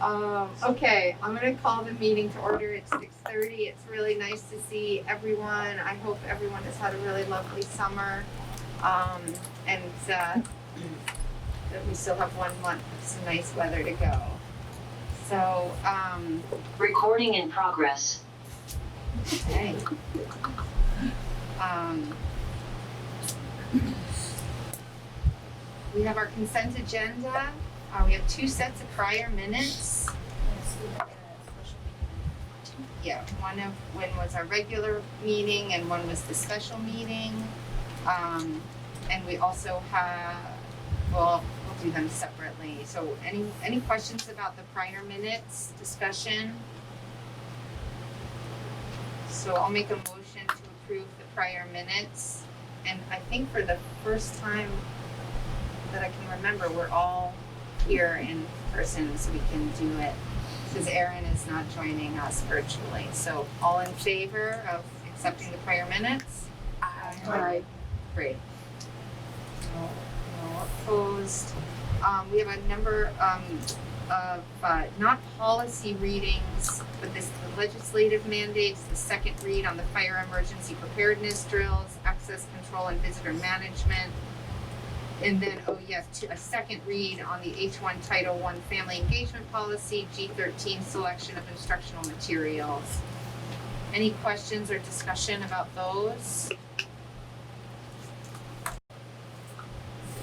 Okay, I'm gonna call the meeting to order at 6:30. It's really nice to see everyone. I hope everyone has had a really lovely summer. And that we still have 1 month of some nice weather to go. So, Recording in progress. okay. We have our consent agenda. We have 2 sets of prior minutes. Yeah, one of when was our regular meeting and one was the special meeting. And we also have, well, we'll do them separately. So any questions about the prior minutes discussion? So I'll make a motion to approve the prior minutes. And I think for the first time that I can remember, we're all here in person so we can do it because Erin is not joining us virtually. So all in favor of accepting the prior minutes? Aye. Great. No opposed. We have a number of not policy readings, but the legislative mandates, the second read on the fire emergency preparedness drills, access control and visitor management. And then, a second read on the H1 Title I Family Engagement Policy, G13 selection of instructional materials. Any questions or discussion about those?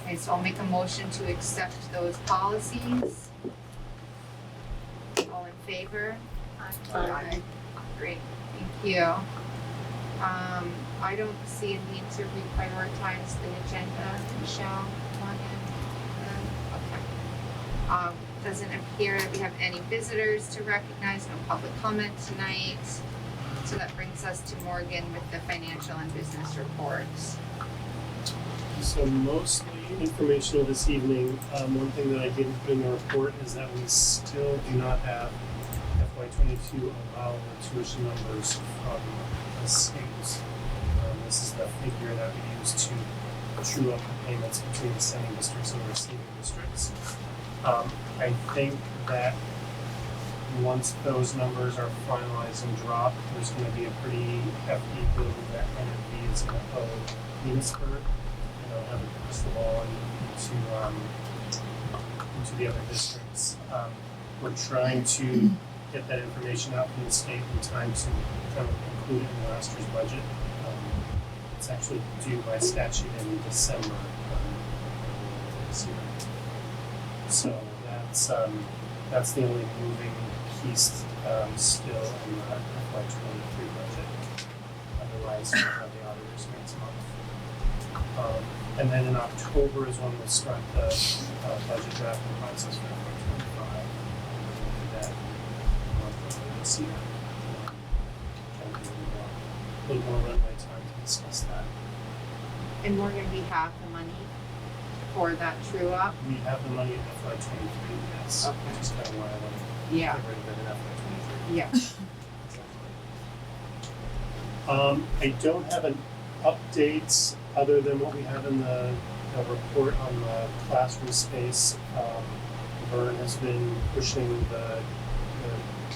Okay, so I'll make a motion to accept those policies. All in favor? Aye. Great, thank you. I don't see a need to reprioritize the agenda. Michelle, want in? Okay. Doesn't appear that we have any visitors to recognize, no public comment tonight. So that brings us to Morgan with the financial and business reports. So mostly informational this evening. One thing that I didn't put in the report is that we still do not have FY22 allowable tuition numbers from the state. This is the figure that we use to true up the payments between the sending districts and the receiving districts. I think that once those numbers are finalized and dropped, there's going to be a pretty hefty bill that NMV is going to owe Munisburg. Have a crystal ball into the other districts. We're trying to get that information out from the state in time to kind of include it in last year's budget. It's actually due by statute in December this year. So that's the only moving piece still in the FY23 budget. Otherwise, we'll have the auditors next month. And then in October is when we'll start the budget drafting process for FY25. We'll do that this year. Trying to give a little more runway time to discuss that. And Morgan, we have the money for that true up? We have the money in FY23, yes. Okay. Which is kind of why I want to Yeah. get rid of it in FY23. Yeah. I don't have an update other than what we have in the report on the classroom space. Vern has been pushing the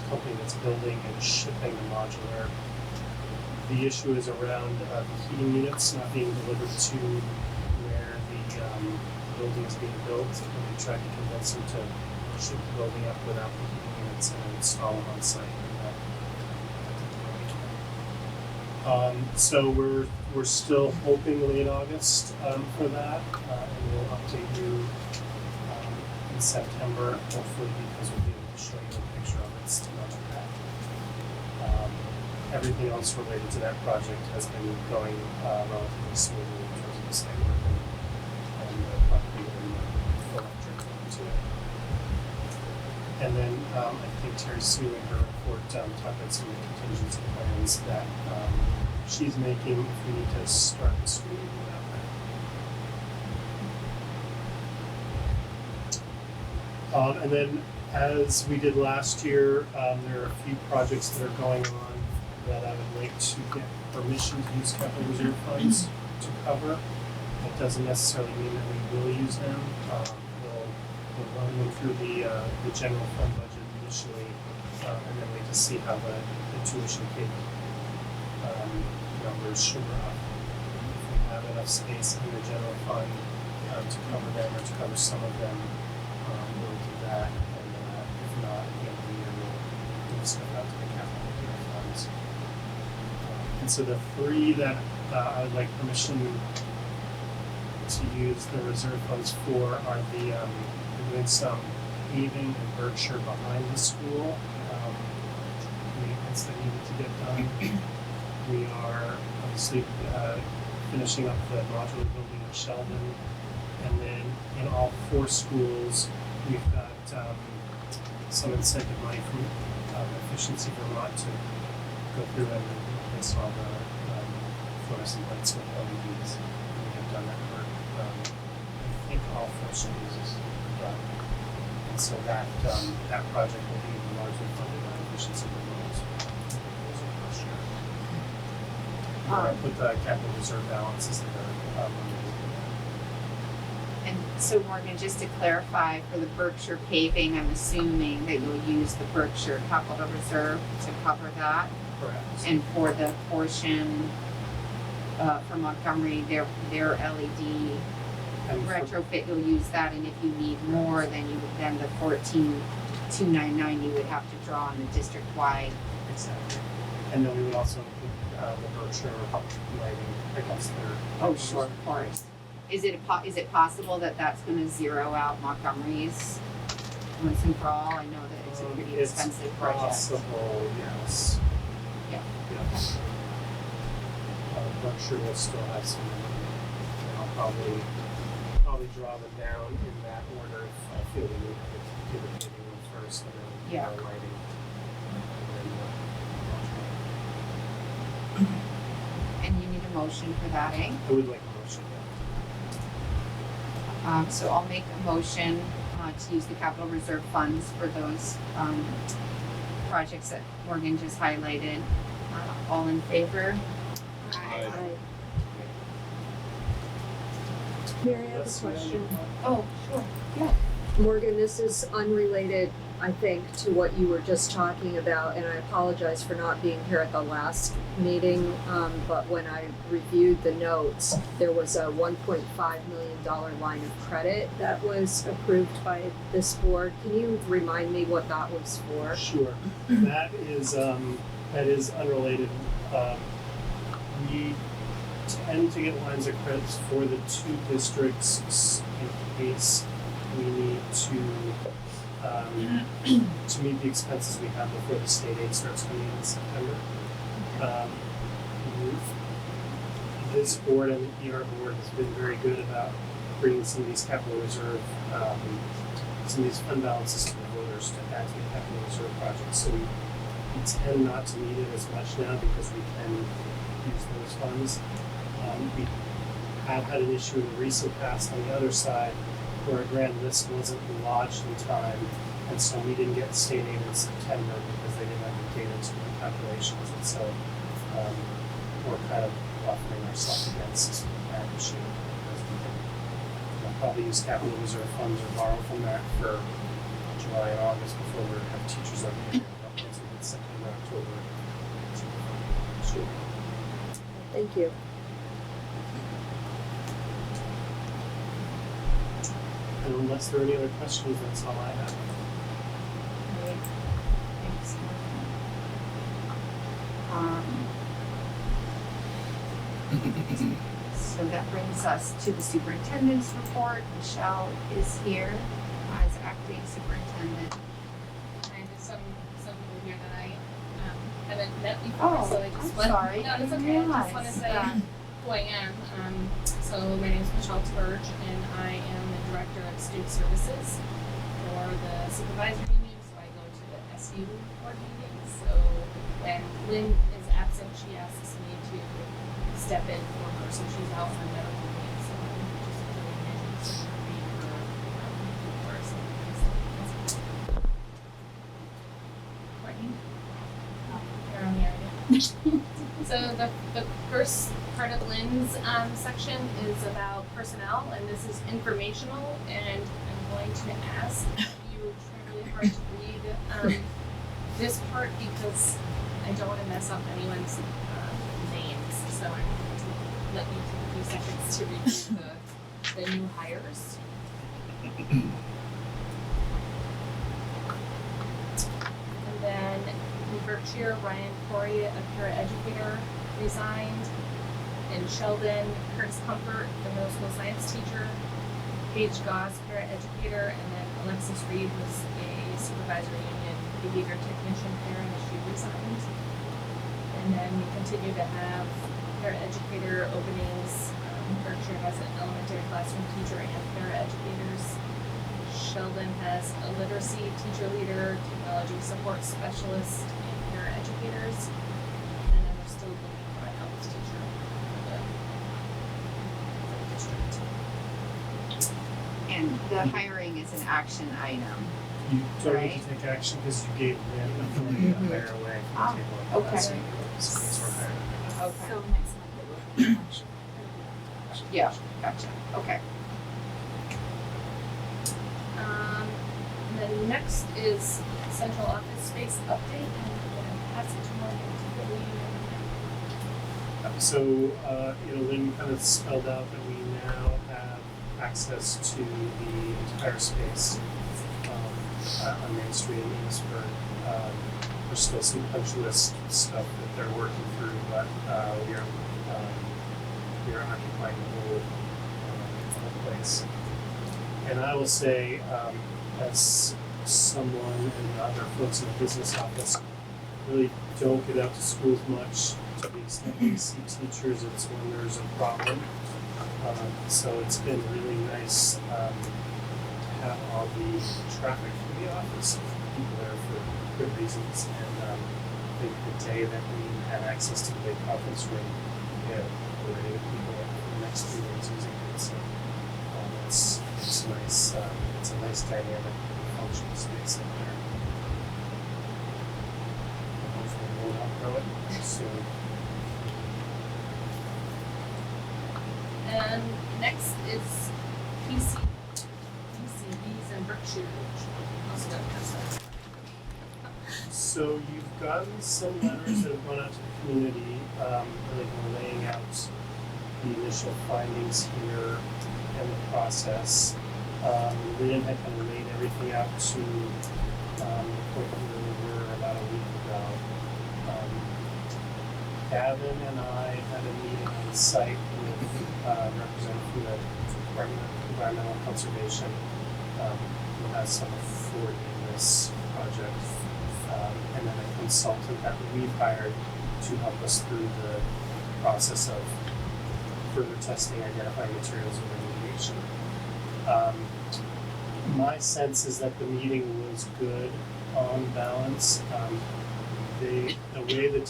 company that's building and shipping the modular. The issue is around the heating units not being delivered to where the building is being built. And we tried to convince them to ship the building up without the heating units and install them on site. So we're still hoping late August for that, and we'll update you in September, hopefully, because we'll be able to show you a picture of it still on that. Everything else related to that project has been going relatively smoothly in terms of the site work and the property and the electric to it. And then I think Terry Sue in her report talked about some of the contingency plans that she's making if we need to start the screening without that. And then, as we did last year, there are a few projects that are going on that I would like to get permission to use capital reserve funds to cover. That doesn't necessarily mean that we will use them. We'll run them through the general fund budget initially, and then wait to see how the tuition payment numbers shore up. If we have enough space in the general fund to cover them or to cover some of them, we'll do that. And if not, at the end of the year, we'll move stuff out to the capital reserve funds. And so the three that I would like permission to use the reserve funds for are the we're doing some paving in Berkshire behind the school, maintenance that needed to get done. We are obviously finishing up the modular building in Sheldon, and then in all four schools we've got some incentive money from Efficiency Vermont to go through and replace all the fluorescent lights with LEDs. We have done that for I think all four schools is done. And so that project will be largely funded by Efficiency Vermont. Those are first year. I put the capital reserve balances there. And so Morgan, just to clarify, for the Berkshire paving, I'm assuming that you'll use the Berkshire capital reserve to cover that? Correct. And for the portion for Montgomery, their LED And for- retrofit, you'll use that, and if you need more, then the 14,299 you would have to draw on the district-wide. Exactly. And then we would also include the Berkshire lighting against their. Oh, sure, of course. Is it possible that that's going to zero out Montgomery's once and for all? I know that it's a pretty expensive project. It's possible, yes. Yeah. Yes. Berkshire will still have some, and I'll probably draw them down in that order if I feel we need to do the paving one first and then Yeah. the lighting. And you need a motion for that, eh? I would like a motion, yeah. So I'll make a motion to use the capital reserve funds for those projects that Morgan just highlighted. All in favor? Aye. Mary, I have a Let's see. question. Oh, sure. Yeah. Morgan, this is unrelated, I think, to what you were just talking about, and I apologize for not being here at the last meeting, but when I reviewed the notes, there was a $1.5 million line of credit that was approved by this board. Can you remind me what that was for? Sure. That is unrelated. We tend to get lines of credits for the two districts in case we need to meet the expenses we have before the state aid starts coming in September. This board and the ER board has been very good about bringing some of these capital reserve, some of these fund balances to the voters to add to the capital reserve projects. So we tend not to need it as much now because we can use those funds. We have had an issue in the recent past on the other side where a grand list wasn't lodged in time, and so we didn't get state aid in September because they didn't have the data to do the calculations, and so we're kind of buffering ourselves against that issue. We'll probably use capital reserve funds or borrow from that for July and August before we have teachers up here in September, October. Sure. Thank you. And unless there are any other questions, that's all I have. Great. Thanks. So that brings us to the superintendent's report. Michelle is here as acting superintendent. And some people here that I haven't met before, so I just I'm want sorry. no, it's I didn't okay. I just want to realize say that. who I am. So my name is Michelle Turge, and I am the director of student services for the supervisory meeting. So I go to the SU board meetings. So when Lynn is absent, she asks me to step in for her, so she's out on medical leave. So I'm just filling in for her for some reason. Courtney? You're on the area. So the first part of Lynn's section is about personnel, and this is informational, and I'm going to ask, you were trying really hard to read this part because I don't want to mess up anyone's names, so I'm going to let you take a few seconds to review the new hires. And then in Berkshire, Ryan Corey, a paraeducator, resigned. In Sheldon, Curtis Comfort, the middle school science teacher. Paige Goss, paraeducator, and then Alexis Reed was a supervisory union behavior technician parent as she resigned. And then we continue to have paraeducator openings. Berkshire has an elementary classroom teacher and paraeducators. Sheldon has a literacy teacher leader, technology support specialist, and paraeducators. And then we're still looking for a health teacher for the district. And the hiring is an action item. You don't need Right. to take action because you gave them authority to hire away from the table of okay. last meeting. So these were hired. Okay. So next month it will be action. Yeah, gotcha. Okay. And then next is central office space update, and I'm gonna pass it to Morgan to fill you in. So, Lynn kind of spelled out that we now have access to the entire space on Main Street in Eastburg. There's still some punch list stuff that they're working through, but we are occupying the whole place. And I will say, as someone and other folks in the business office really don't get out to schools much. To the extent we see teachers, it's when there's a problem. So it's been really nice to have all the traffic for the office, people there for good reasons. And I think the day that we had access to the big conference room, we had over 80 people for the next 3 days using it. So it's nice. It's a nice dynamic, functional space in there. And hopefully we'll outgrow it soon. And next is PCBs and Berkshire, which I'm also gonna pass that. So you've gotten some letters that have gone out to the community, really laying out the initial findings here and the process. Lynn had kind of laid everything out to the point where we were about a week ago. Gavin and I had a meeting on site with representative from the Department of Environmental Conservation, who has some authority in this project, and then a consultant that we've hired to help us through the process of further testing, identifying materials, and remediation. My sense is that the meeting was good on balance. The way the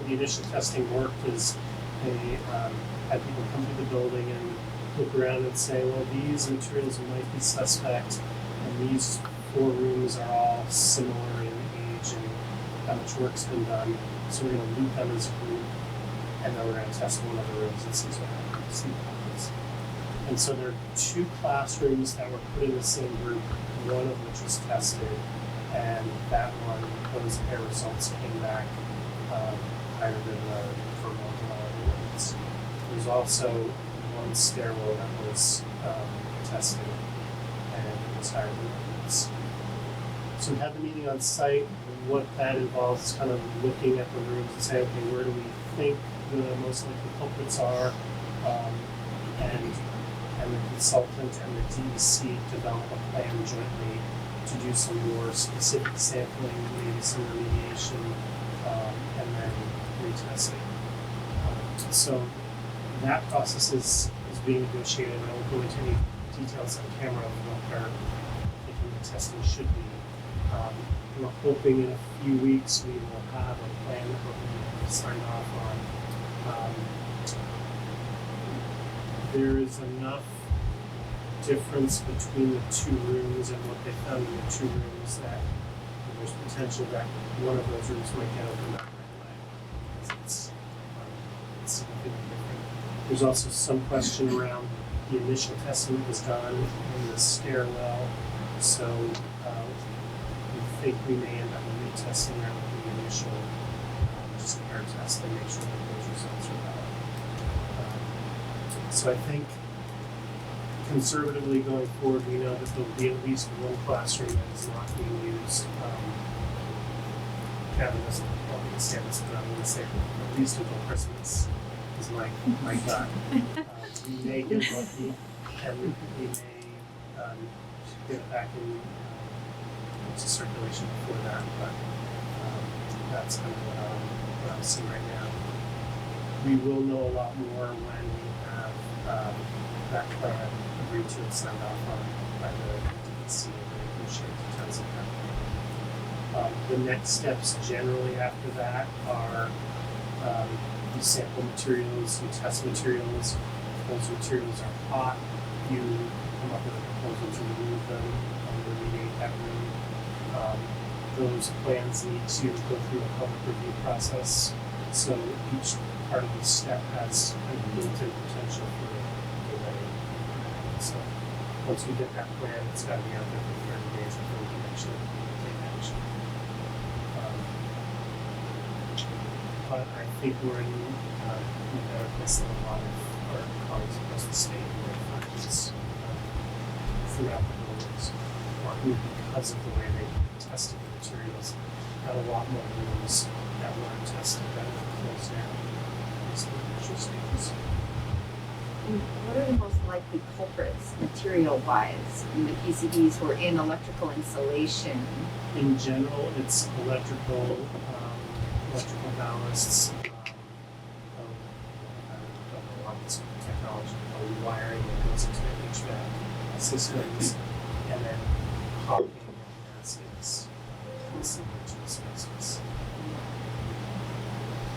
initial testing worked is they had people come to the building and look around and say, well, these materials might be suspect, and these 4 rooms are all similar in age and how much work's been done. So we're going to loop them as a group, and then we're going to test one of the rooms and see what happens. And so there are 2 classrooms that were put in the same group, one of which was tested, and that one, those air results came back higher than the formaldehyde limits. There's also one stairwell that was tested, and it was higher than the limits. So we had the meeting on site. What that involves is kind of looking at the rooms and say, okay, where do we think the most likely culprits are, and the consultant and the DEC develop a plan jointly to do some more specific sampling, maybe some remediation, and then retesting. So that process is being negotiated. I won't go into any details on camera of what they're thinking the testing should be. We're hoping in a few weeks we will have a plan that we're going to sign off on. There is enough difference between the 2 rooms and what they found in the 2 rooms that there's potential that one of those rooms might get opened up right away. Because it's significantly different. There's also some question around the initial testing that was done in the stairwell. So we think we may end up retesting that with the initial just air test and make sure that those results are valid. So I think conservatively going forward, we know that there'll be at least one classroom that is not being used. Kevin doesn't want me to say this, but I'm going to say at least until Christmas is my gut. We may get lucky and we may get it back into circulation before that, but that's kind of what I'm seeing right now. We will know a lot more when we have that plan agreed to and signed off on by the DEC, and I appreciate the terms of that. The next steps generally after that are you sample materials, you test materials. Those materials are hot. You come up with a proposal to remove them and remediate that room. Those plans need to go through a public review process. So each part of the step has kind of built-in potential for delay. So once we get that plan, it's got to be out there for 30 days before we can actually take action. But I think we're in a better place than a lot of our colleagues across the state where factories throughout the buildings, partly because of the way they tested the materials, had a lot more rooms that weren't tested that were closed down in these initial stages. What are the most likely culprits, material-wise? The PCBs were in electrical insulation. In general, it's electrical ballasts. I don't know a lot of this technology, but wiring that goes into the HVAC systems, and then caulking and gaskets similar to asbestos.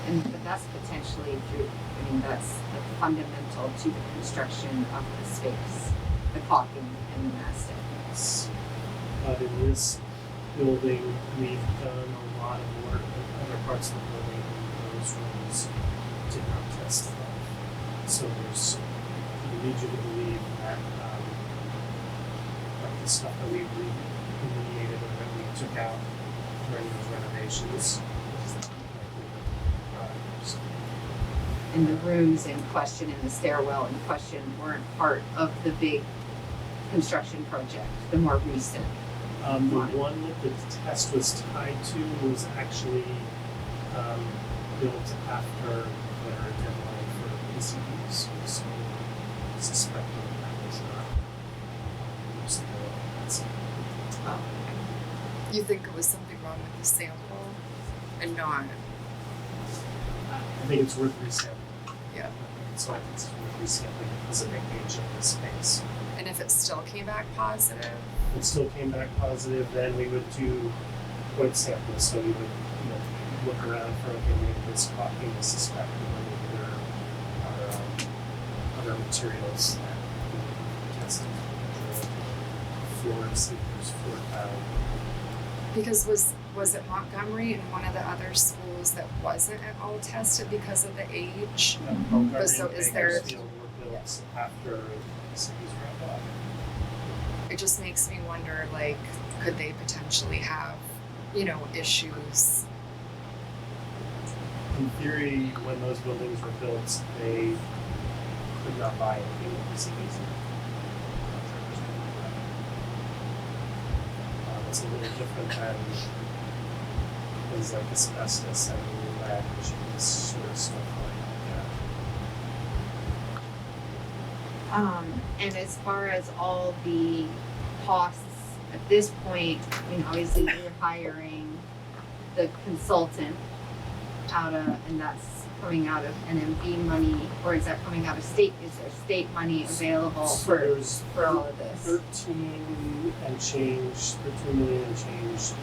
But that's potentially that's fundamental to the construction of the space, the caulking and the mastic. Yes. But in this building, we've done a lot of work in other parts of the building, and those rooms did not test above. So we need you to believe that like the stuff that we remediated or that we took out during those renovations is not likely to product. And the rooms in question and the stairwell in question weren't part of the big construction project, the more recent. The one that the test was tied to was actually built after their deadline for PCBs, so suspecting that was not used there. Oh, You think it was something wrong with the sample and not? I think it's worth resampling. Yeah. So I think it's worth resampling because of the age of the space. And if it still came back positive? If it still came back positive, then we would do point samples. So we would, look around for okay, maybe this caulking is suspected, or maybe there are other materials that we would test floor and see if there's floor tile. Because was it Montgomery and one of the other schools that wasn't at all tested because of the age? Montgomery So and is there- Bakersfield were built after the city's wrapped up. It just makes me wonder, like, could they potentially have, issues? In theory, when those buildings were built, they could not buy anything with PCBs. It's a little different than things like asbestos and lead, which is sort of stuff like that. and as far as all the costs at this point, obviously you're hiring the consultant and that's coming out of NMV money, or is that coming out of state? Is there state money available So there's for all of this? 13 million and change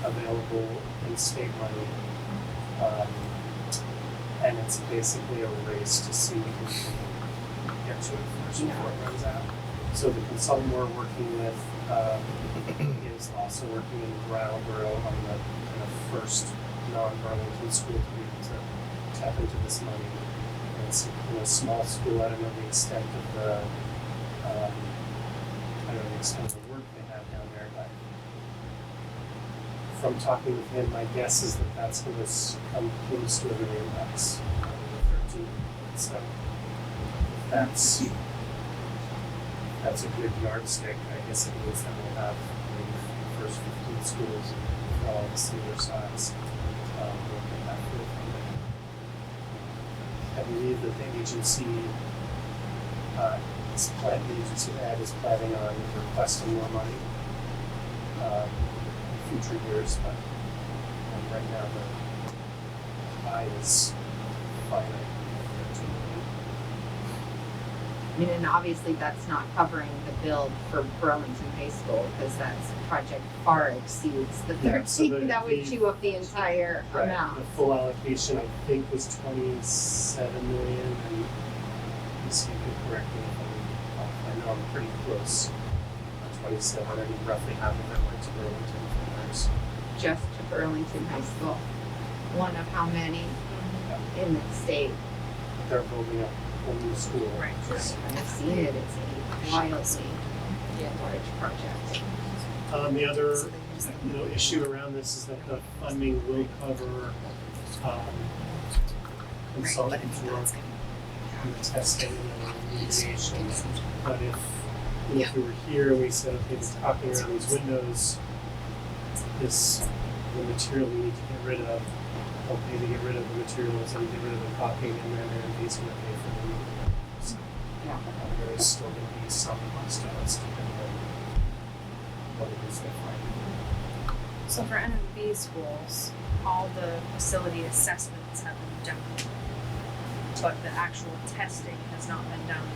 available in state money. And it's basically a race to see who can get to it first before it runs out. So the consultant we're working with is also working in Brattleboro on the kind of first non-Burlington school to be able to tap into this money. And it's a small school. I don't know the extent of the extent of the work they have down there, but from talking with him, my guess is that that's going to come close to $1 million on the 13. So that's a good yardstick. I guess it means that we'll have the first 15 schools all the similar size. We'll get that full funding. I believe that the agency, the agency of Ed is planning on requesting more money in future years, but right now the eye is finite. I mean, and obviously that's not covering the build for Burlington High School, because that's project far exceeds the 13. Yeah, so that would chew up the entire Right. amount. The full allocation, I think, was 27 million, and you could correct me if I'm off. I know I'm pretty close. 27, and roughly half of it went to Burlington for theirs. Just to Burlington High School. One of how many in the state? They're building up a new school. Right. I've seen it, it's a wildly large project. The other issue around this is that the funding will cover consultants work on the testing and the remediation. But if we were here and we said, okay, we're talking around these windows, the material we need to get rid of, they'll pay to get rid of the materials and get rid of the caulking, and then NMV's going to pay for the removal. So there is still going to be some cost to us depending on what it is they find. So for NMV schools, all the facility assessments have been done, but the actual testing has not been done.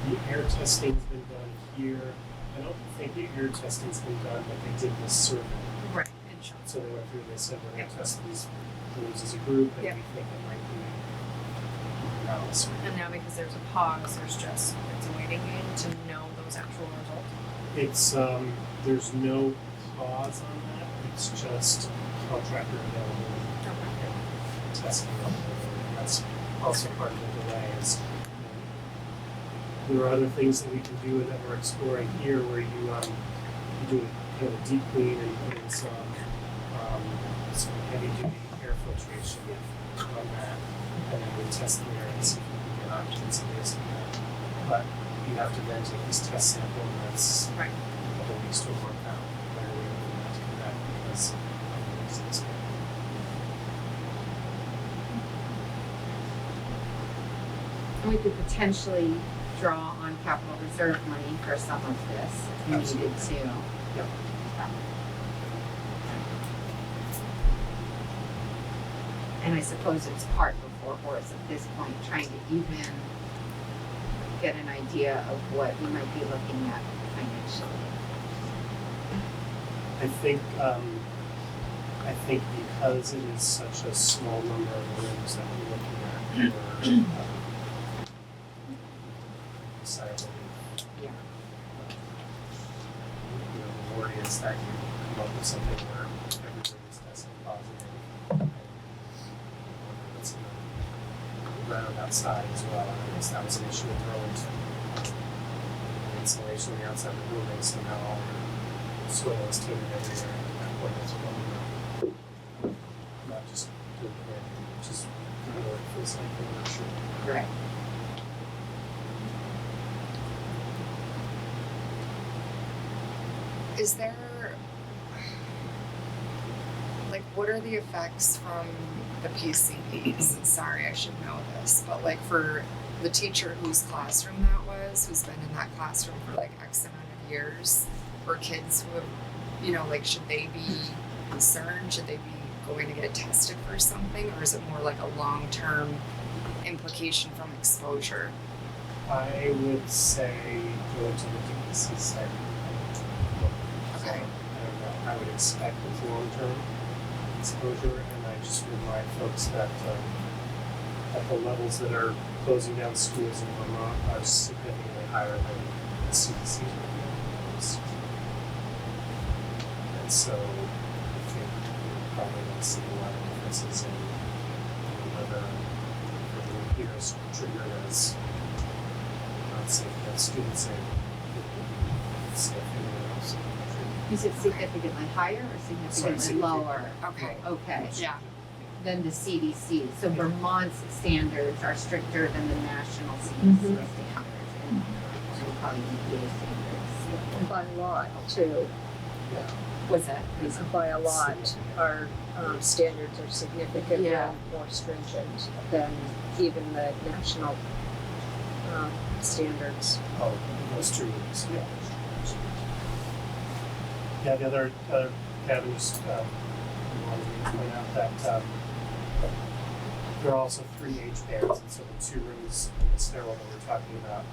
The air testing's been done here. I don't think the air testing's been done, but they did this survey. Right. In Sean. So they went through, they said we're going to test these rooms as a group, and Yep. we think it might be analysis. And now because there's a pause, it's a waiting game to know those actual results. It's there's no pause on that. It's just contractor availability and testing availability. And that's also part of the delay. Is there are other things that we can do that we're exploring here, where you do a kind of a deep clean and put in some heavy duty air filtration on that, and then we test the air and see if we can get occupancy based on that. But you have to then take this test sample, and that's Right. a couple weeks to a month out. When are we looking at to do that because of the reasons? And we could potentially draw on capital reserve money for some of this if we needed to. Yep. And I suppose it's part before horse at this point, trying to even get an idea of what we might be looking at financially. I think because it is such a small number of rooms that we're looking at, we're decided Yeah. the worry is that you come up with something where everybody's testing positive. It's in the ground outside as well. And I guess that was an issue with Burlington. The insulation on the outside of the building, so now all the soil is taken everywhere. At that point, it's probably not just doing it, just kind of what it feels like, I'm not sure. Right. Is there, like, what are the effects from the PCEs? And sorry, I should know this, but like for the teacher whose classroom that was, who's been in that classroom for like X amount of years, or kids who have, like, should they be concerned? Should they be going to get tested for something? Or is it more like a long-term implication from exposure? I would say go to the DEC site. Okay. I don't know. I would expect it's long-term exposure, and I just remind folks that at the levels that are closing down schools in Vermont are significantly higher than the CDC levels. And so I think we're probably going to see a lot of differences in whether everyone here is triggered as not safe against students and safe anywhere else in the country. Is it significantly higher or significantly significant. lower? Okay. Okay, Yeah. than the CDC. So Vermont's standards are stricter than the national CDC Mhm. standards and so probably EPA standards. And by law too, What's that? by a lot, our standards are significantly Yeah. more stringent than even the national standards. Oh, those 2 rooms, yeah. Yeah, the other Kevin just wanted me to point out that there are also 3 age bands, and so the 2 rooms in the stairwell that we're talking about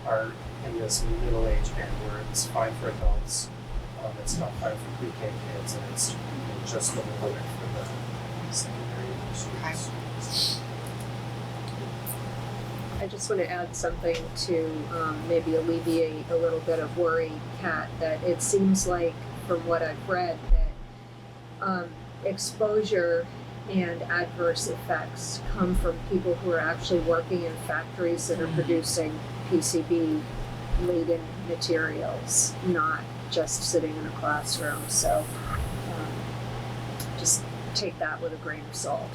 are in this middle age band where it's fine for adults, it's not fine for pre-K kids, and it's just a little bit for the secondary students. I just want to add something to maybe alleviate a little bit of worry, Kat, that it seems like, from what I've read, that exposure and adverse effects come from people who are actually working in factories that are producing PCB laden materials, not just sitting in a classroom. So just take that with a grain of salt.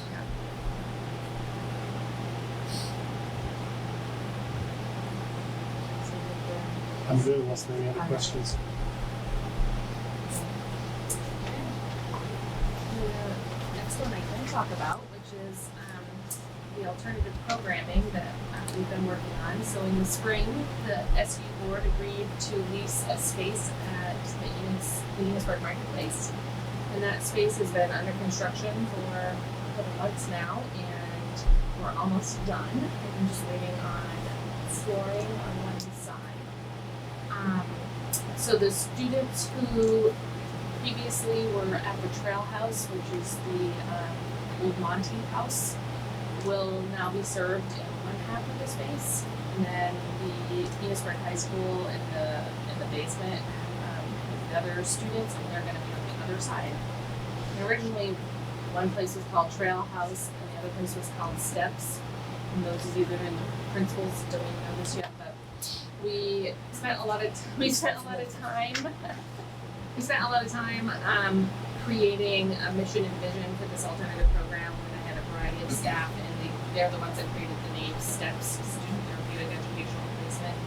I'm good unless there are any other questions. The next one I can talk about, which is the alternative programming that we've been working on. So in the spring, the SU board agreed to lease a space at the Enosburg Marketplace. And that space has been under construction for a couple months now, and we're almost done. I'm just waiting on flooring on one side. So the students who previously were at the Trail House, which is the old Monty house, will now be served in one half of the space, and then the Enosburg High School in the basement with the other students, and they're going to be on the other side. And originally, one place was called Trail House, and the other place was called Steps. And those of you that are in the principals don't even know this yet, but we spent a lot of time creating a mission and vision for this alternative program. And I had a variety of staff, and they're the ones that created the name Steps, Student Therapeutic Educational Placement,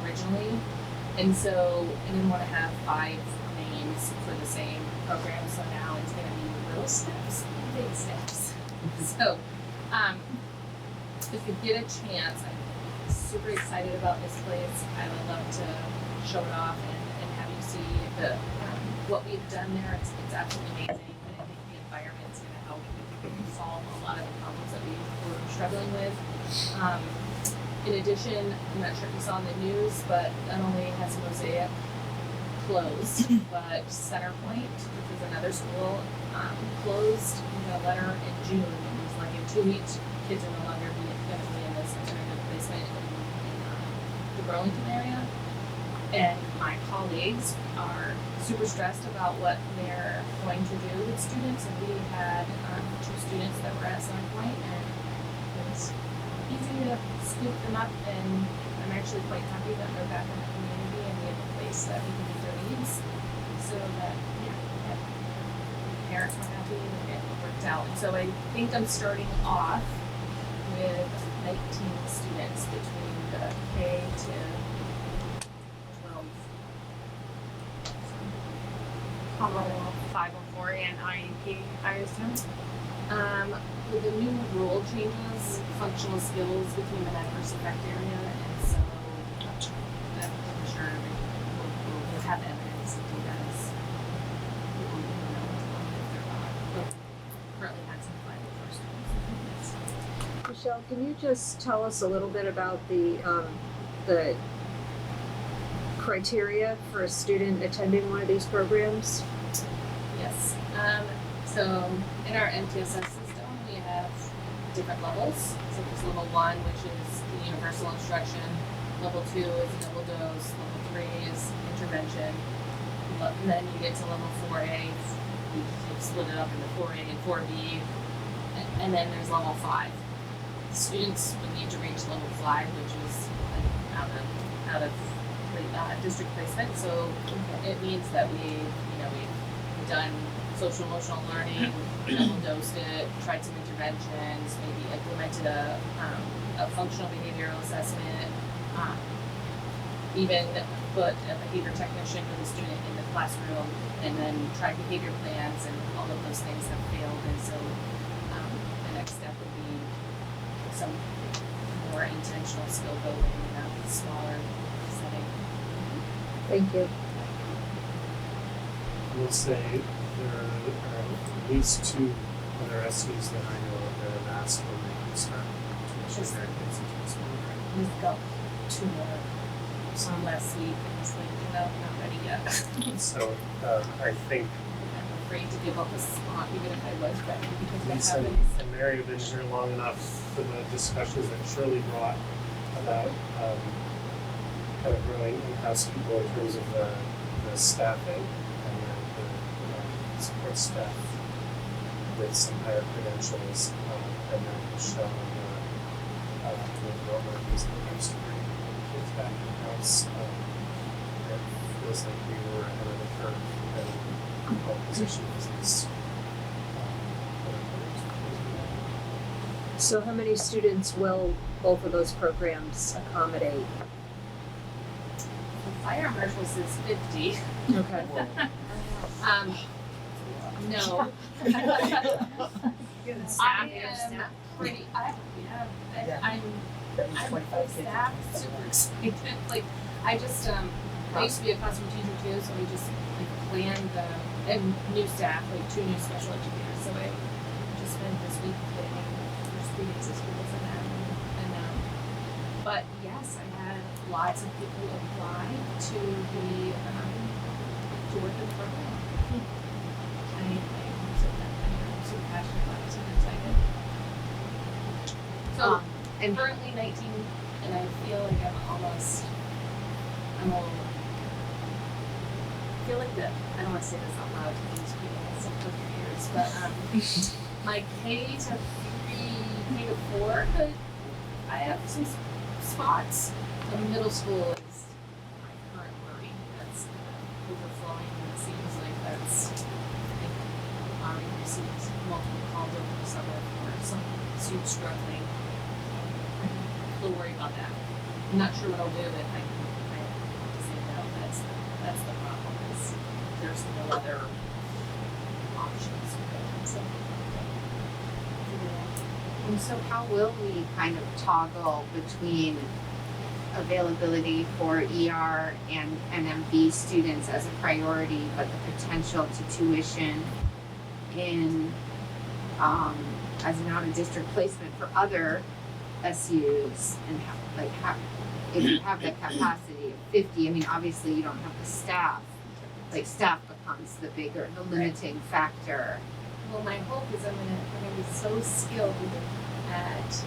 originally. And so I didn't want to have 5 names for the same program, so now it's going to be Little Steps, Big Steps. So if you get a chance, I'm super excited about this place. I would love to show it off and have you see what we've done there. It's absolutely amazing. And I think the environment's going to help solve a lot of the problems that we were struggling with. In addition, I'm not sure if you saw in the news, but not only has Mosaic closed, but Centerpoint, which is another school, closed. We got a letter in June. It was like in 2 weeks, kids are no longer going to be in this alternative placement in the Burlington area. And my colleagues are super stressed about what they're going to do with students. And we had 2 students that were at Centerpoint, and it was easy to scoop them up. And I'm actually quite happy that they're back in the community and we have a place that we can meet their needs, so that parents are happy and it worked out. And so I think I'm starting off with 19 students between the K to 12. Comparable 504 and IEP, I assume. With the new rule changes, functional skills became an adverse effect area, and so I'm sure we'll have evidence of data as people who know if they're not. But currently had some 504 students. Michelle, can you just tell us a little bit about the criteria for a student attending one of these programs? Yes. So in our MTSS system, we have different levels. So there's level 1, which is the universal instruction. Level 2 is double dose. Level 3 is intervention. And then you get to level 4A. We split it up into 4A and 4B. And then there's level 5. Students would need to reach level 5, which is like out of district placement, so it means that we've done social emotional learning, double dosed it, tried some interventions, maybe implemented a functional behavioral assessment, even put a behavior technician with a student in the classroom, and then tried behavior plans, and all of those things have failed, and so the next step would be some more intentional skill building in a smaller setting. Thank you. I will say there are at least 2 other SUs that I know of that have asked when they can start tuition their kids into school. We've got 2 more last week, and it's like, not ready yet. So I think I'm afraid to give up a spot, even if I was ready, because Lisa what happens. and Mary have been here long enough for the discussions that Shirley brought about kind of growing in-house people in terms of the staffing and then the support staff with some higher credentials, and then Michelle with Roma, who's the next degree kids back in the house. It feels like we were ahead of the curve and our position is this. So how many students will both of those programs accommodate? The fire marshals is 50. Okay. No. Staff, I you have am staff? pretty, I'm staff, super excited, like, I just, I used to be a classroom teacher too, so I just, like, planned and new staff, like 2 new special educators, so I just spent this week planning the first 3 days of school for them, and, but yes, I had lots of people apply to be, to work in the program. I'm so passionate about it, so excited. So, and currently 19, and I feel like I'm old. I feel like that, I don't want to say this out loud to these people, some of your ears, but my K to 4, but I have some spots. The middle school is my current worry. That's overflowing, and it seems like that's, I think, already received multiple calls over the summer for some students struggling. I'm a little worried about that. I'm not sure what I'll do, but I have to say no, that's the problem, is there's no other options. So, figure it out. And so how will we kind of toggle between availability for ER and NMV students as a priority, but the potential to tuition in as an out-of-district placement for other SUs, and how if you have the capacity of 50, I mean, obviously you don't have the staff, like staff becomes the limiting factor. Well, my hope is I'm gonna be so skilled at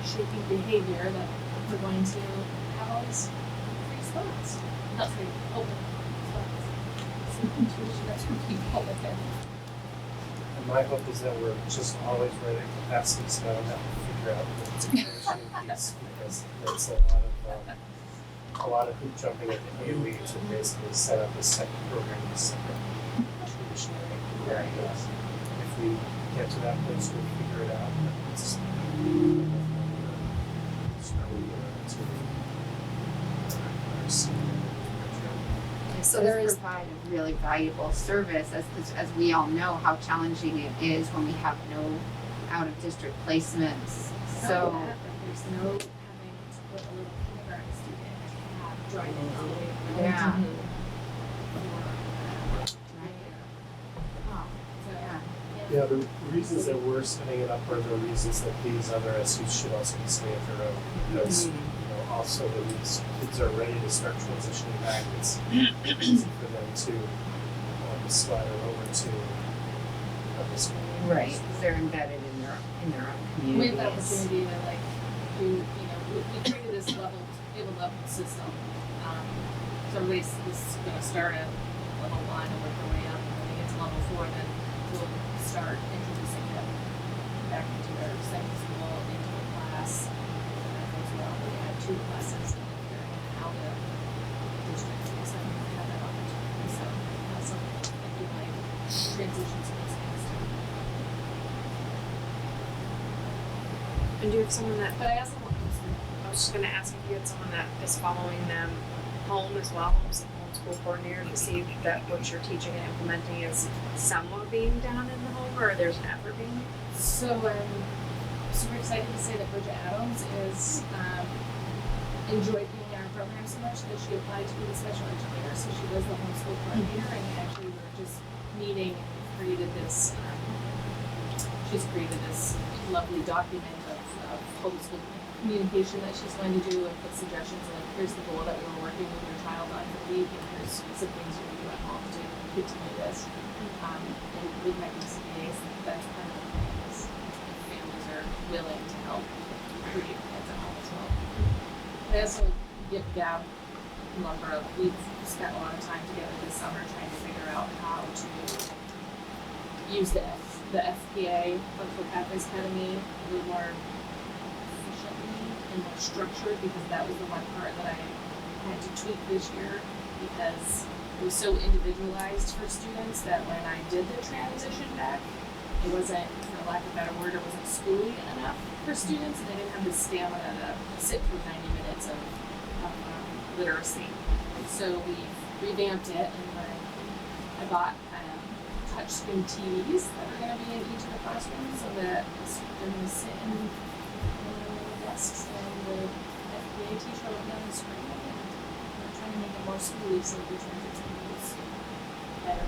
shaping behavior that we're going to have all these free spots. Not free, open spots. So tuition that's for people with it. And my hope is that we're just always ready at capacity, so I don't have to figure out the tuition piece, because it's a lot of hoop jumping at the AOE to basically set up a second program with separate tuition. Right. If we get to that place, we'll figure it out, but it's So there is provide a really valuable service, as we all know how challenging it is when we have no out-of-district placements. So There's no having to put a little kindergarten student in a cab driving all the way from yeah, Oh, so, yeah. Yeah, the reasons that we're setting it up are the reasons that these other SUs should also be setting up their own. Because, also when these kids are ready to start transitioning back, it's easy for them to slide over to other school. Right, because they're embedded in their own We communities. have the opportunity to like do, we created this level system. So everybody's gonna start at level 1 and work their way up, and when they get to level 4, then we'll start introducing them back into their second school, into a class. And that goes well, we had 2 classes, and figuring out how to And do you have someone that, But I also want, I was just gonna ask if you had someone that is following them home as well, who's a homeschool coordinator, to see that what you're teaching and implementing is somewhat being done in the home, or there's an effort being made? so I'm super excited to say that Bridget Adams is enjoyed being in our program so much that she applied to be the special educator. So she was the homeschool coordinator, and actually we were just meeting and created this. She's created this lovely document of homeschool communication that she's going to do and put suggestions like here's the goal that we were working with your child on for the week, and here's some things you can do at home to continue this. And with my PCAs, that's part of the plan is if families are willing to help create plans at home as well. I also give Gab a number of, we've spent a lot of time together this summer trying to figure out how to use the FPA, Functional Pathways Academy, a little more efficiently and more structured, because that was the one part that I had to tweak this year, because it was so individualized for students that when I did the transition back, it wasn't, for lack of a better word, it wasn't schooly enough for students, and they didn't have the stamina to sit through 90 minutes of literacy. So we revamped it, and I bought touchscreen TVs that are going to be in each of the classrooms, so that they're going to sit in the desks, and the FBA teacher will be on the screen. And we're trying to make it more schooly so the transition is better.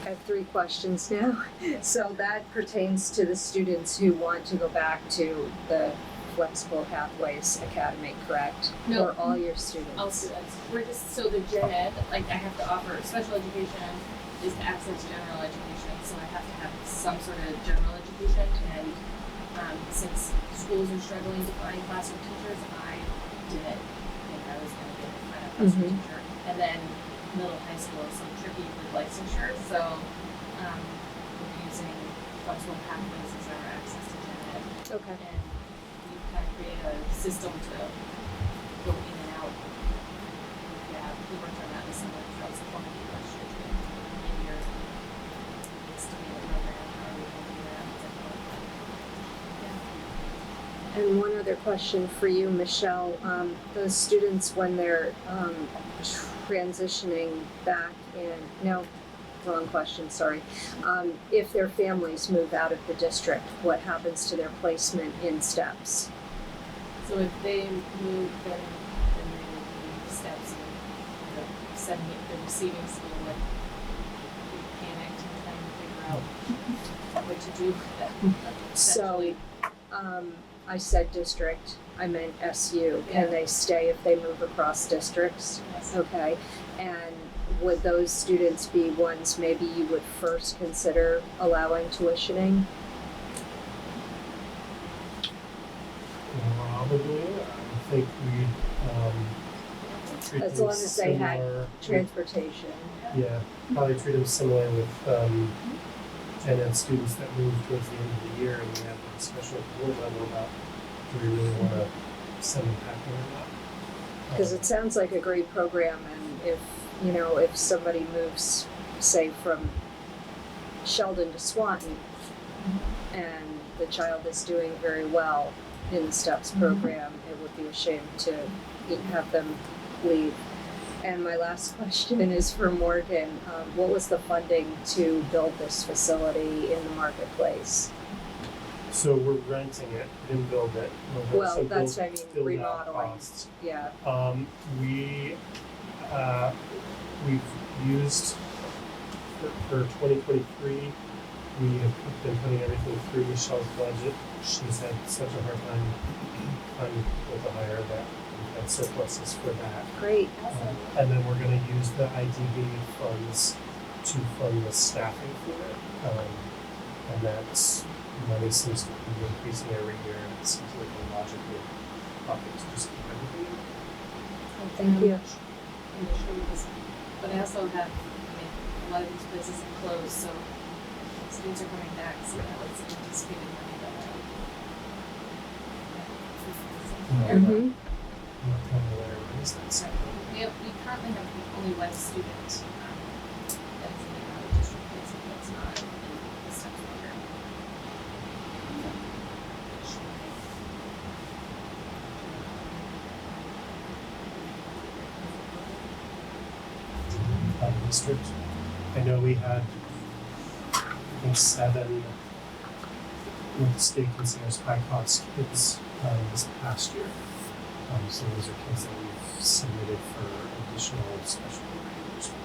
I have 3 questions now. So that pertains to the students who want to go back to the Flexible Pathways Academy, correct? No. Or all your students? All students. We're just, so the gen ed, like I have to offer, special education is to access general education, so I have to have some sort of general education, and since schools are struggling to find classroom teachers, I didn't think I was going to be able to find a classroom teacher. And then middle high school is so tricky with licensure, so we're using Flexible Pathways as our access to gen ed. Okay. And we kind of create a system to go in and out. Yeah, we worked on that this summer. That was a form of question in your estimated program. How are we going to do that? Things like that. And one other question for you, Michelle. Those students, when they're transitioning back in, no, wrong question, sorry. If their families move out of the district, what happens to their placement in STEPS? So if they move, then they would be steps in sending it the receiving school, like panicked and trying to figure out what to do with them. So, I said district, I meant SU. Yeah. Can they stay if they move across districts? Yes. Okay. And would those students be ones maybe you would first consider allowing tuitioning? Probably, I think we'd treat As them long as they had similar. Transportation. Yeah, probably treat them similar with gen ed students that move towards the end of the year, and we have a special board level about do we really want to send them back or not. Because it sounds like a great program, and if somebody moves, say, from Sheldon to Swanton, and the child is doing very well in the STEPS program, it would be a shame to have them leave. And my last question is for Morgan. What was the funding to build this facility in the marketplace? So we're renting it, we didn't build it. We're Well, also that's build- what I mean, build out remodeling. costs. Yeah. We've used for 2023. We have been putting everything through Michelle's budget. She's had such a hard time finding people to hire that we've had surpluses for that. Great. And then we're going to use the IDB funds to fund the staffing for it. And that's money seems to be increasing every year, and it seems like a logical topic to just keep everything in. Thank you. But I also have, a lot of these places have closed, so students are coming back, so that was anticipated money that Mm-hmm. So we currently have only one student that is in the out of district placement that's not in the STEPS program. district. I know we had, I think, 7 what the state considers high cost kids this past year. So those are kids that we've submitted for additional special reimbursement.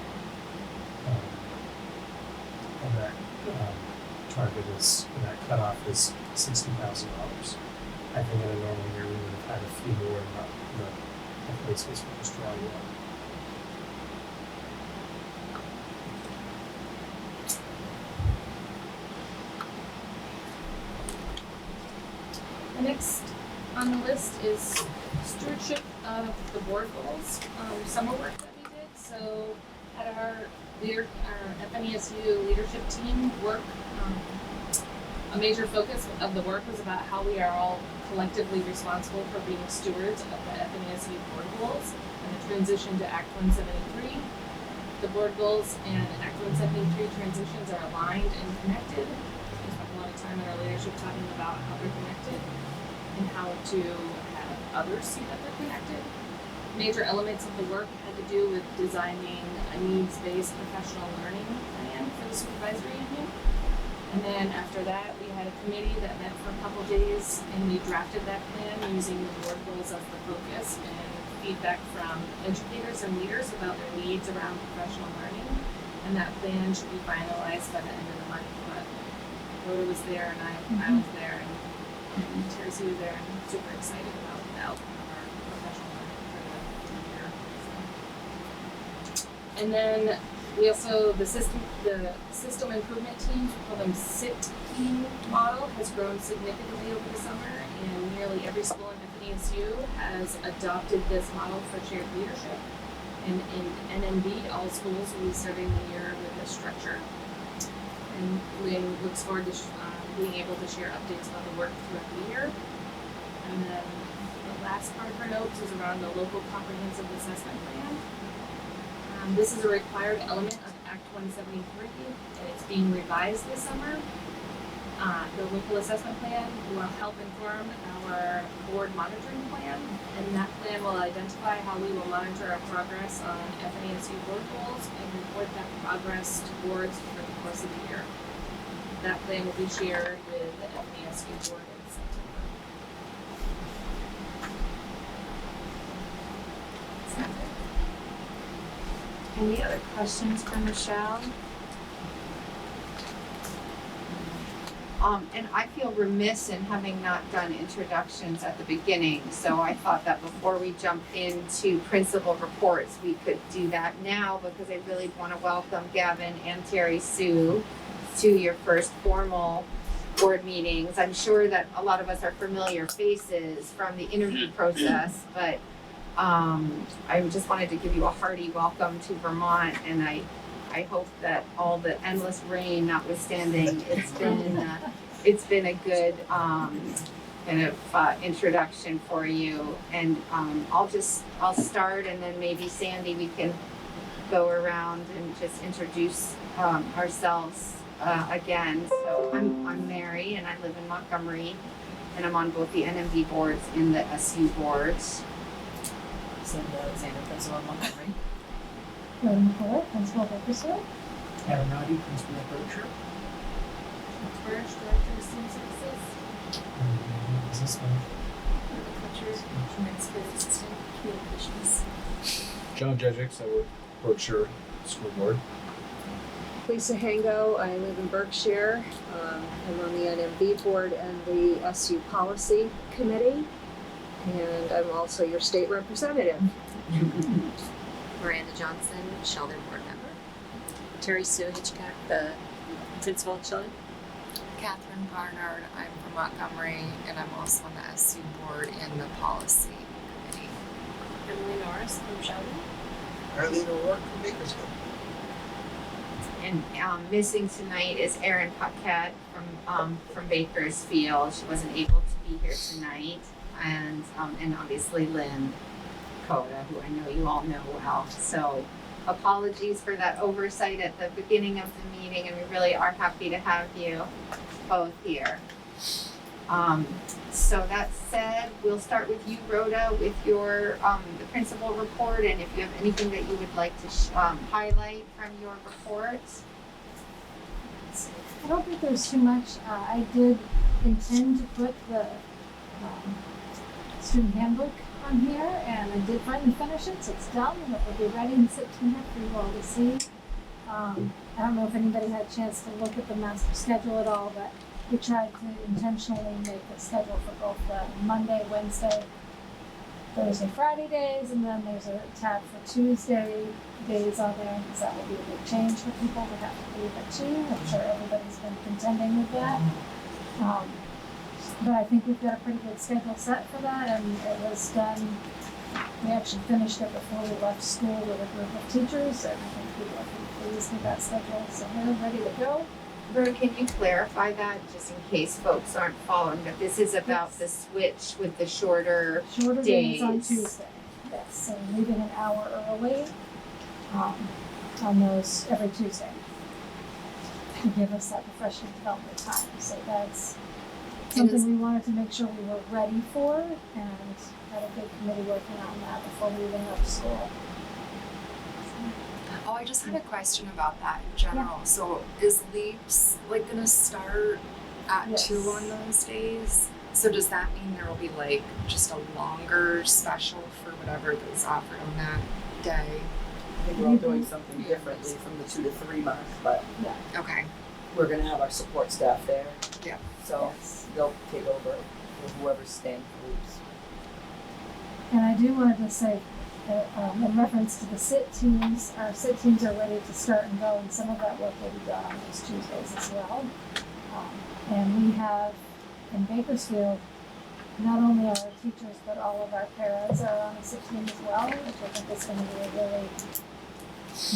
And that target is, that cutoff is $60,000. I think in a normal year we would have had a few more, but the place was just drawing out. The next on the list is stewardship of the board goals, summer work that we did. So at our FNESU leadership team work, a major focus of the work was about how we are all collectively responsible for being stewards of the FNESU board goals and the transition to Act 173. The board goals and Act 173 transitions are aligned and connected. We spent a lot of time in our leadership talking about how they're connected and how to have others see that they're connected. Major elements of the work had to do with designing a needs-based professional learning plan for the supervisory union. And then after that, we had a committee that met for a couple days and we drafted that plan using the board goals as the focus and feedback from educators and leaders about their needs around professional learning. And that plan should be finalized by the end of the month. But Rhoda was there and I was there and Teresa was there and super excited about the outcome of our professional learning for the year. So. And then we also, the system improvement teams, we call them SIT team model, has grown significantly over the summer, and nearly every school in FNESU has adopted this model for shared leadership. And in NMV, all schools will be starting the year with this structure. And Lynn looks forward to being able to share updates about the work throughout the year. And then the last part of her notes is around the local comprehensive assessment plan. This is a required element of Act 173, and it's being revised this summer. The local assessment plan will help inform our board monitoring plan, and that plan will identify how we will monitor our progress on FNESU board goals and report that progress to boards over the course of the year. That plan will be shared with the FNESU board in September. Any other questions for Michelle? And I feel remiss in having not done introductions at the beginning, so I thought that before we jump into principal reports, we could do that now because I really want to welcome Gavin and Terry Sue to your first formal board meetings. I'm sure that a lot of us are familiar faces from the interview process, but I just wanted to give you a hearty welcome to Vermont, and I hope that all the endless rain notwithstanding, it's been a good kind of introduction for you. And I'll start, and then maybe Sandy, we can go around and just introduce ourselves again. So I'm Mary, and I live in Montgomery, and I'm on both the NMV boards and the SU boards. Sandy Alexander, Principal of Montgomery. Rhoda McCullough, Principal of Bakersfield. Adam Noddy, Principal of Berkshire. Birch, Director of Student Services. Business manager. Culture, Human Skills Assistant, Communications. John Jejix, I work Berkshire School Board. Lisa Hango, I live in Berkshire. I'm on the NMV board and the SU policy committee, and I'm also your state representative. Miranda Johnson, Sheldon board member. Terry Sue Hitchcock, the principal of Sheldon. Catherine Barnard, I'm from Montgomery, and I'm also on the SU board in the policy committee. Emily Norris from Sheldon. Arlene O'Rourke from Bakersfield. And missing tonight is Erin Paquette from Bakersfield. She wasn't able to be here tonight, and obviously Lynn Coda, who I know you all know well. So apologies for that oversight at the beginning of the meeting, and we really are happy to have you both here. So that said, we'll start with you, Rhoda, with your, the principal report, and if you have anything that you would like to, highlight from your report. I don't think there's too much. I did intend to put the student handbook on here, and I did finally finish it, so it's done, and it will be ready in September for you all to see. I don't know if anybody had a chance to look at the master schedule at all, but we tried to intentionally make the schedule for both the Monday, Wednesday, Thursday, Friday days, and then there's a tab for Tuesday days on there, because that will be a big change for people to have to leave at 2. I'm sure everybody's been contending with that. But I think we've got a pretty good schedule set for that, and it was done, we actually finished it before we left school with a group of teachers, and I think people are pretty pleased with that schedule, so they're ready to go. Rhoda, can you clarify that, just in case folks aren't following, that this is about the switch with the shorter Shorter days on days. Tuesday, yes, so leaving an hour early, on those every Tuesday. To give us that professional development time, so that's something we wanted to make sure we were ready for, and had a good committee working on that before leaving up school. Oh, I just had a question about that in general. So is LEAPS like gonna start at Yes. 2 on those days? So does that mean there will be like just a longer special for whatever is offered on that day? I think we're all doing something differently from the 2 to 3 mark, but Okay. we're gonna have our support staff there. Yeah. So Yes. they'll take over with whoever's staying for weeks. And I do want to just say that in reference to the SIT teams, our SIT teams are ready to start and go, and some of that work will be done on those Tuesdays as well. And we have in Bakersfield, not only our teachers, but all of our paras are on the SIT team as well, which I think is going to be a really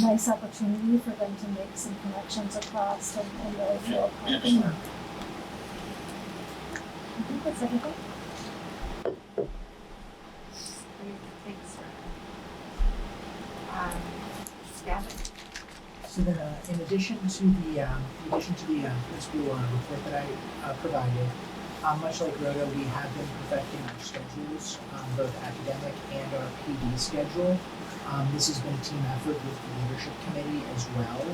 nice opportunity for them to make some connections across and really feel a part of the work. I think that's everything. Thanks, Rhoda. Gavin? So then, in addition to the principal report that I provided, much like Rhoda, we have been perfecting our schedules, both academic and our PD schedule. This has been a team effort with the leadership committee as well.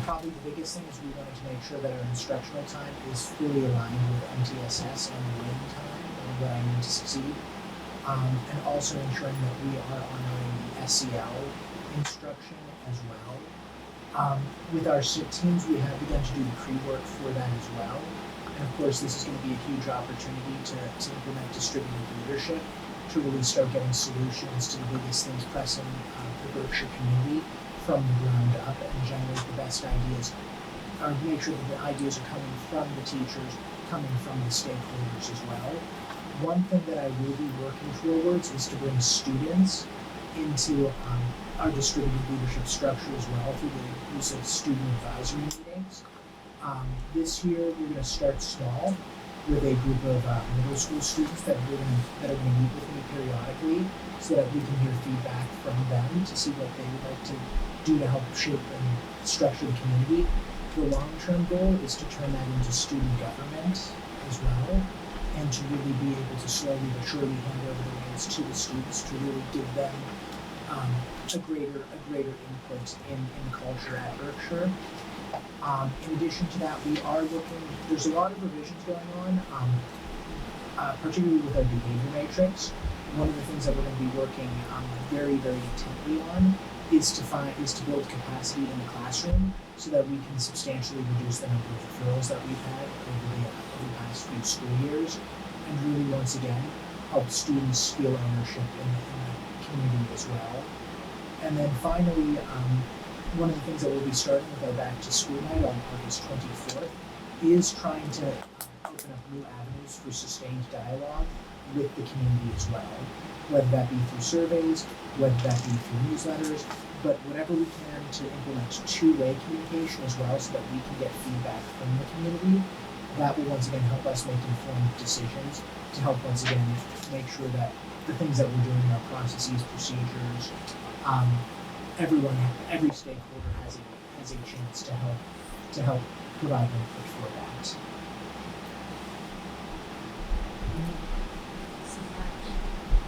Probably the biggest thing is we wanted to make sure that our instructional time is fully aligned with MTSS and the waiting time and what I need to succeed. And also ensuring that we are honoring the SEL instruction as well. With our SIT teams, we have begun to do the pre-work for that as well. And of course, this is going to be a huge opportunity to implement distributed leadership, to really start getting solutions to the biggest things pressing the Berkshire community from the ground up, and generate the best ideas, or make sure that the ideas are coming from the teachers, coming from the stakeholders as well. One thing that I will be working towards is to bring students into our distributed leadership structure as well through the use of student advisory meetings. This year we're going to start small with a group of middle school students that are going to meet with me periodically, so that we can hear feedback from them to see what they would like to do to help shape and structure the community. The long-term goal is to turn that into student government as well, and to really be able to slowly but surely hand over the reins to the students to really give them a greater input in culture at Berkshire. In addition to that, we are there's a lot of revisions going on, particularly with our behavior matrix. One of the things that we're going to be working very, very intently on is to build capacity in the classroom so that we can substantially reduce the number of referrals that we've had over the past few school years, and really once again help students feel ownership in the community as well. And then finally, one of the things that we'll be starting with our back to school night on August 24th is trying to open up new avenues for sustained dialogue with the community as well, whether that be through surveys, whether that be through newsletters, but whatever we can to implement two-way communication as well, so that we can get feedback from the community. That will once again help us make informed decisions, to help once again make sure that the things that we're doing, our processes, procedures, every stakeholder has a chance to help provide input for that.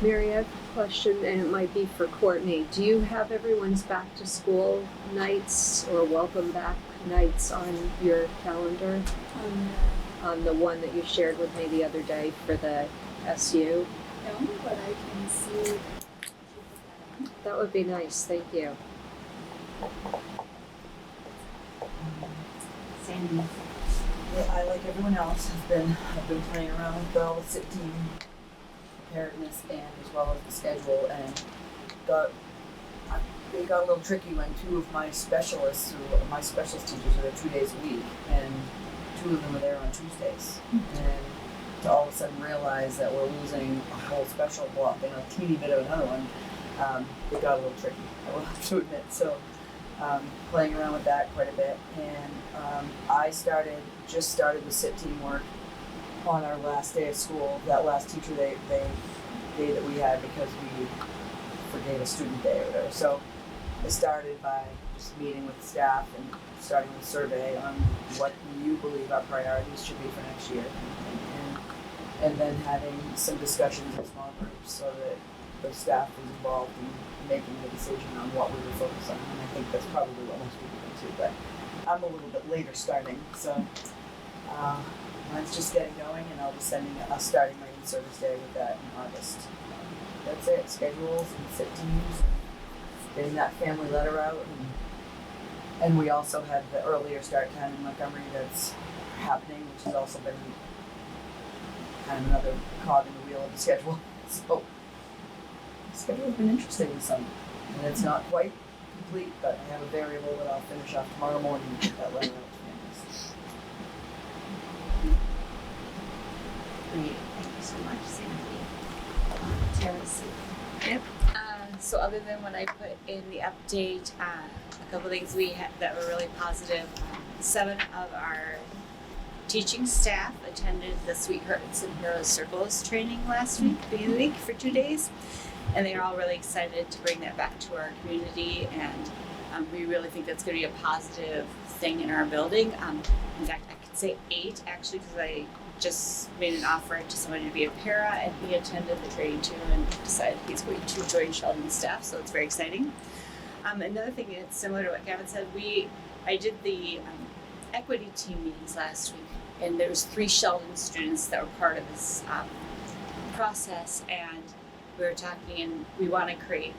Mary, I have a question, and it might be for Courtney. Do you have everyone's back to school nights or welcome back nights on your calendar? On the one that you shared with me the other day for the SU? No, but I can see. That would be nice, thank you. Sandy. Yeah, I, like everyone else, have been playing around with all the SIT team preparedness and as well as the schedule, and it got a little tricky when two of my specialist teachers are there 2 days a week, and two of them are there on Tuesdays, and to all of a sudden realize that we're losing a whole special block and a teeny bit of another one, it got a little tricky, I will have to admit. So playing around with that quite a bit, and I just started the SIT team work on our last day of school, that last teacher day that we had because we forgave a student day or whatever. So I started by just meeting with staff and starting with a survey on what you believe our priorities should be for next year, and then having some discussions in small groups so that the staff was involved in making the decision on what we would focus on. And I think that's probably what most people do too, but I'm a little bit later starting, so mine's just getting going, and I'll be starting my in-service day with that in August. That's it, schedules and SIT teams, and getting that family letter out, and we also have the earlier start time in Montgomery that's happening, which has also been kind of another cog in the wheel of the schedule. So the schedule's been interesting this summer, and it's not quite complete, but I have a variable that I'll finish off tomorrow morning and get that letter out to families. Great, thank you so much, Sandy. Terrace. Yep. So other than what I put in the update, a couple things we had that were really positive. 7 of our teaching staff attended the Sweethearts and Heroes Circles training last week, beginning of the week, for 2 days. And they are all really excited to bring that back to our community, and we really think that's going to be a positive thing in our building. In fact, I could say 8 actually, because I just made an offer to somebody to be a para, and he attended the training too and decided he's going to join Sheldon's staff, so it's very exciting. Another thing that's similar to what Gavin said, I did the equity team meetings last week, and there was 3 Sheldon students that were part of this process, and we were talking, and we want to create,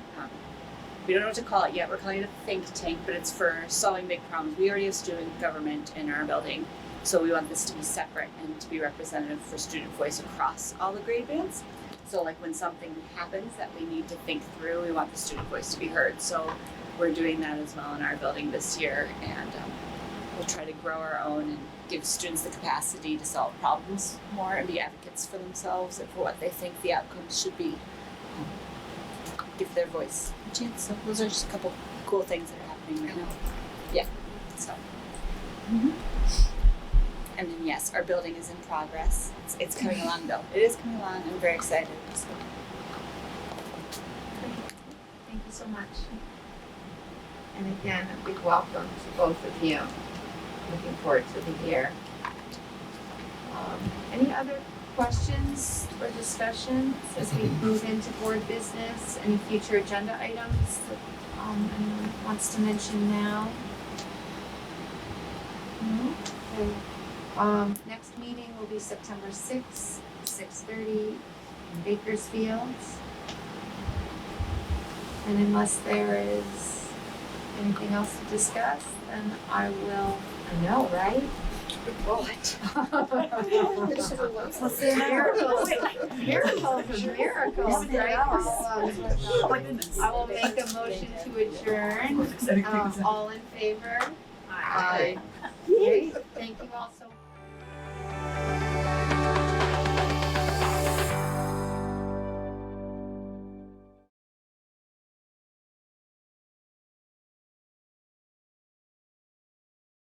we don't know what to call it yet, we're calling it a think tank, but it's for solving big problems. We already have student government in our building, so we want this to be separate and to be representative for student voice across all the grade bands. So like when something happens that we need to think through, we want the student voice to be heard. So we're doing that as well in our building this year, and we'll try to grow our own and give students the capacity to solve problems more and be advocates for themselves and for what they think the outcomes should be. Give their voice a chance. So those are just a couple cool things that are happening right now. Yeah. So. And then yes, our building is in progress. It's coming along though. It is coming along. I'm very excited. So. Thank you so much. And again, a big welcome to both of you. Looking forward to the year. Any other questions or discussions as we move into board business? Any future agenda items that anyone wants to mention now? No? Okay. Next meeting will be September 6th, 6:30 in Bakersfield. And unless there is anything else to discuss, then I will, I know, right? What? Miracles, right? I will make a motion to adjourn. All in favor? Aye. Great, thank you all so much.